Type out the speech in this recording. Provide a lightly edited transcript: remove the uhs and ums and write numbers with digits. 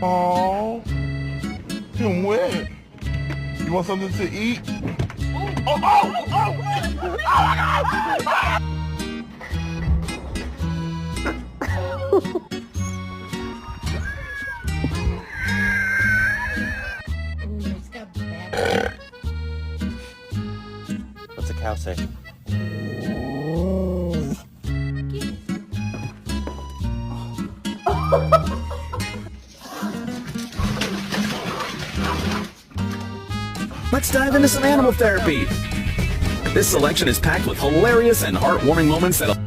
Oh, you're wet. You want something to eat? Oh my God! What's the cow say? Let's dive into some animal therapy. This selection is packed with hilarious and heartwarming moments that'll